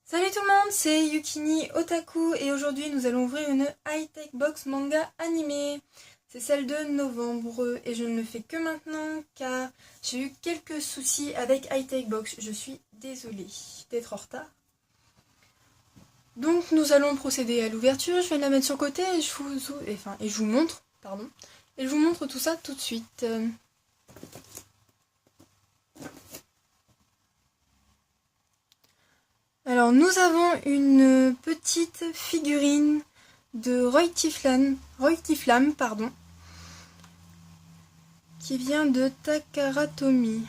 Salut tout le monde, c'est Yukini Otaku et aujourd'hui nous allons ouvrir une high-tech box manga animé. C'est celle de novembre et je ne le fais que maintenant car j'ai eu quelques soucis avec high-tech box. Je suis désolée d'être en retard. Donc nous allons procéder à l'ouverture, je vais la mettre sur le côté et je vous montre, pardon. Et je vous montre tout ça tout de suite. Alors nous avons une petite figurine de Roy Tiflam, qui vient de Takaratomi,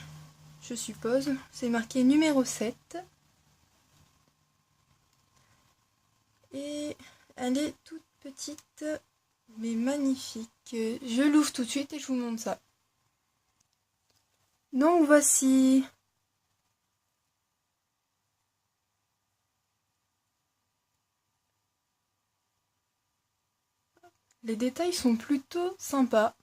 je suppose. C'est marqué numéro 7. Et elle est toute petite, mais magnifique. Je l'ouvre tout de suite et je vous montre ça. Donc voici. Les détails sont plutôt sympas.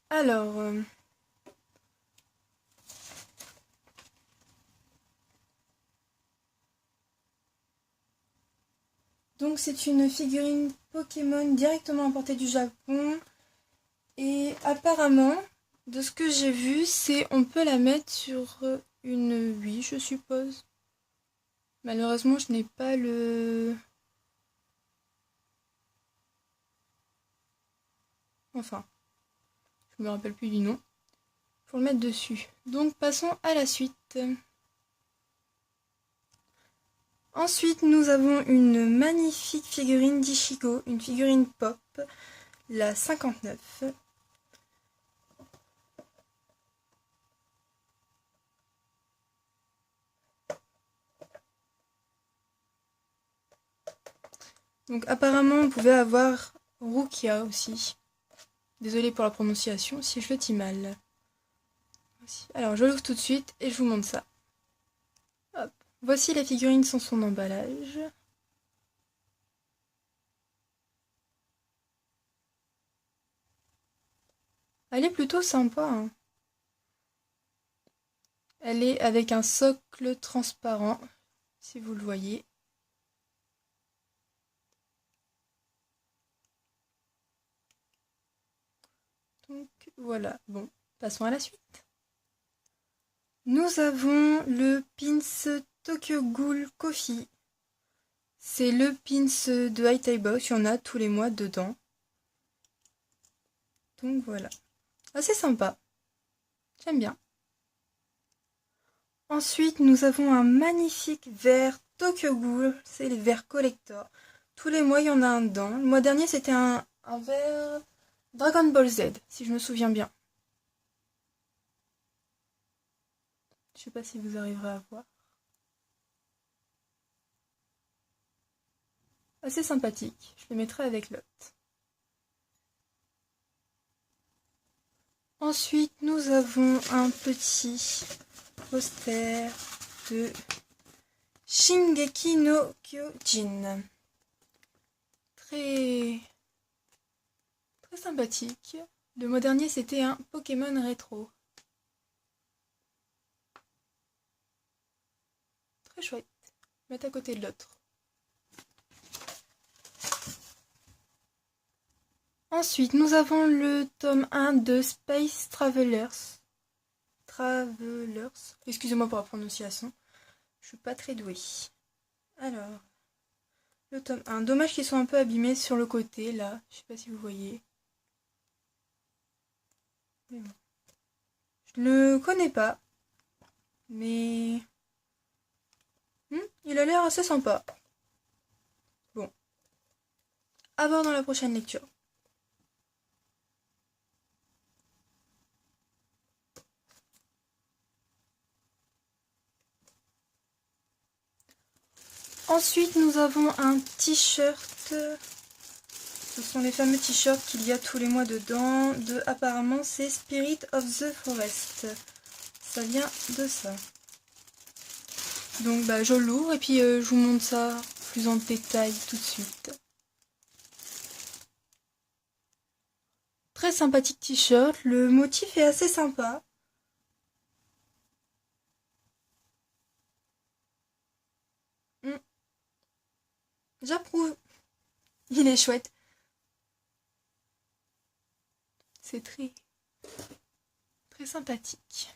Alors, donc c'est une figurine Pokémon directement importée du Japon. Et apparemment, de ce que j'ai vu, c'est on peut la mettre sur une Wii, je suppose. Malheureusement, je n'ai pas le... Enfin, je me rappelle plus du nom. Faut le mettre dessus. Donc passons à la suite. Ensuite, nous avons une magnifique figurine d'Ichigo, une figurine pop, la 59. Donc apparemment, on pouvait avoir Rukia aussi. Désolée pour la prononciation si je le dis mal. Alors je l'ouvre tout de suite et je vous montre ça. Hop. Voici la figurine sans son emballage. Elle est plutôt sympa, hein. Elle est avec un socle transparent, si vous le voyez. Donc voilà, bon, passons à la suite. Nous avons le pins Tokyo Ghoul Coffee. C'est le pins de High-Tech Box, il y en a tous les mois dedans. Donc voilà, assez sympa, j'aime bien. Ensuite, nous avons un magnifique verre Tokyo Ghoul, c'est les verres collector. Tous les mois, il y en a un dedans. Le mois dernier, c'était un verre Dragon Ball Z, si je me souviens bien. Je sais pas si vous arriverez à voir. Assez sympathique, je le mettrai avec l'autre. Ensuite, nous avons un petit poster de Shingeki no Kyojin. Très sympathique. Le mois dernier, c'était un Pokémon rétro. Très chouette. Mettre à côté de l'autre. Ensuite, nous avons le tome 1 de Space Travelers. Excusez-moi pour la prononciation. Je suis pas très douée. Alors, le tome 1. Dommage qu'ils soient un peu abîmés sur le côté, là. Je sais pas si vous voyez. Mais bon. Je le connais pas. Mais... il a l'air assez sympa. Bon. À voir dans la prochaine lecture. Ensuite, nous avons un t-shirt. Ce sont les fameux t-shirts qu'il y a tous les mois dedans. Apparemment, c'est Spirit of the Forest. Ça vient de ça. Donc, je l'ouvre et puis je vous montre ça plus en détail tout de suite. Très sympathique t-shirt, le motif est assez sympa. J'approuve. Il est chouette. C'est très, très sympathique.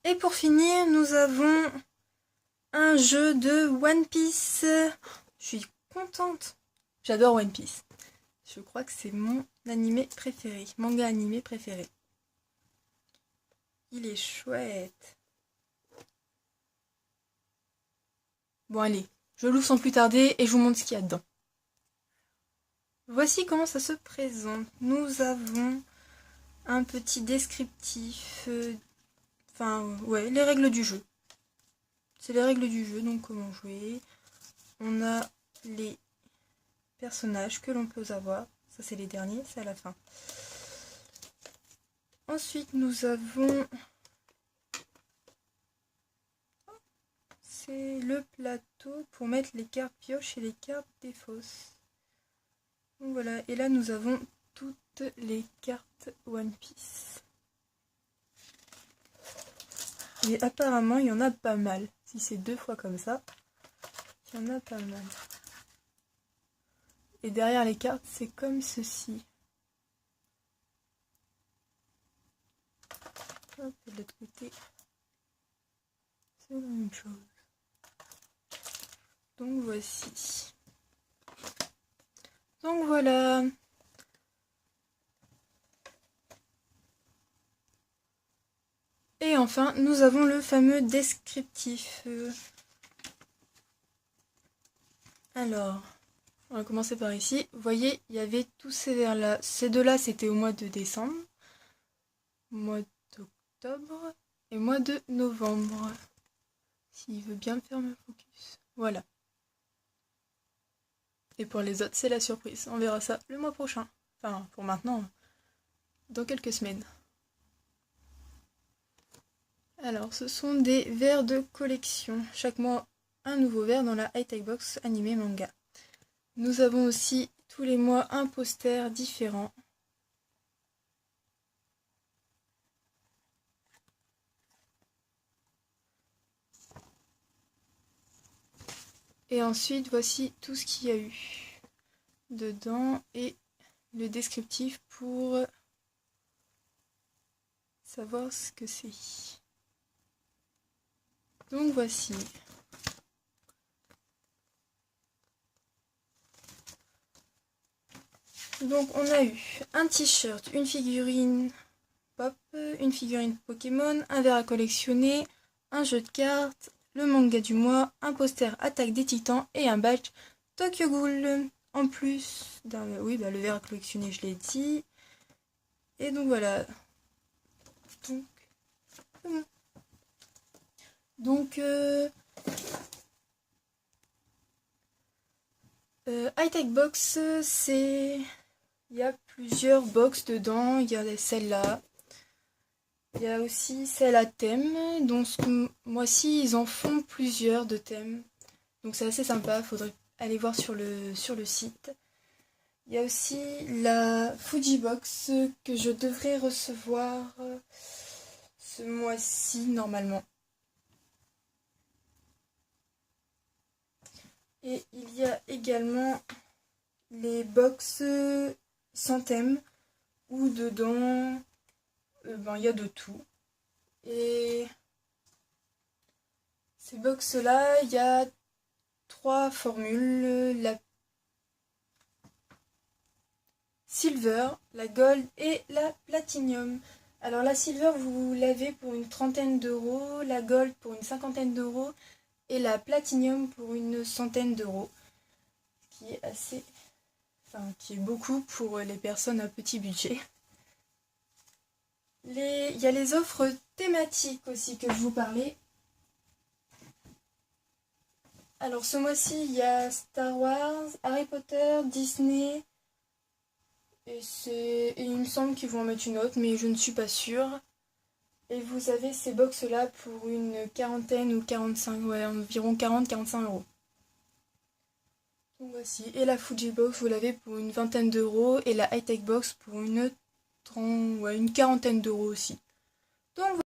Et pour finir, nous avons un jeu de One Piece. Je suis contente. J'adore One Piece. Je crois que c'est mon animé préféré, manga animé préféré. Il est chouette. Bon allez, je l'ouvre sans plus tarder et je vous montre ce qu'il y a dedans. Voici comment ça se présente. Nous avons un petit descriptif. Ouais, les règles du jeu. C'est les règles du jeu, donc comment jouer. On a les personnages que l'on peut avoir. Ça c'est les derniers, c'est à la fin. Ensuite nous avons... C'est le plateau pour mettre les cartes pioche et les cartes des fosses. Donc voilà, et là nous avons toutes les cartes One Piece. Et apparemment il y en a pas mal. Si c'est 2 fois comme ça, il y en a pas mal. Et derrière les cartes, c'est comme ceci. Hop, et de l'autre côté, c'est la même chose. Donc voici. Donc voilà. Et enfin, nous avons le fameux descriptif. Alors, on va commencer par ici. Vous voyez, il y avait tous ces vers-là. Ces deux-là, c'était au mois de décembre, mois d'octobre et mois de novembre. S'il veut bien me faire me focus. Voilà. Et pour les autres, c'est la surprise. On verra ça le mois prochain. Enfin, pour maintenant, dans quelques semaines. Alors, ce sont des verres de collection. Chaque mois, un nouveau verre dans la high-tech box animé manga. Nous avons aussi tous les mois un poster différent. Et ensuite, voici tout ce qu'il y a eu dedans et le descriptif pour savoir ce que c'est. Donc voici. Donc on a eu un t-shirt, une figurine pop, une figurine Pokémon, un verre à collectionner, un jeu de cartes, le manga du mois, un poster Attaque des Titans et un badge Tokyo Ghoul. En plus d'un... Oui, le verre à collectionner, je l'ai dit. Et donc voilà. Donc high-tech box, c'est... Il y a plusieurs box dedans. Il y a celle-là. Il y a aussi celle à thème. Donc ce mois-ci, ils en font plusieurs de thèmes. Donc c'est assez sympa. Faudrait aller voir sur le site. Il y a aussi la Fujibox que je devrais recevoir ce mois-ci normalement. Et il y a également les box sans thème où dedans il y a de tout. Et ces box là, il y a 3 formules, la Silver, la Gold et la Platinum. Alors la Silver, vous l'avez pour une 30aine d'euros, la Gold pour une 50aine d'euros et la Platinum pour une 100aine d'euros. Ce qui est assez... qui est beaucoup pour les personnes à petit budget. Il y a les offres thématiques aussi que je vous parlais. Alors ce mois-ci, il y a Star Wars, Harry Potter, Disney... Et il me semble qu'ils vont en mettre une autre, mais je ne suis pas sûre. Et vous avez ces box là pour une quarantaine ou 45, ouais, environ 40-45 €. Donc voici, et la Fuji Box vous l'avez pour une vingtaine d'euros et la High Tech Box pour une, 30, ouais, une quarantaine d'euros aussi. Donc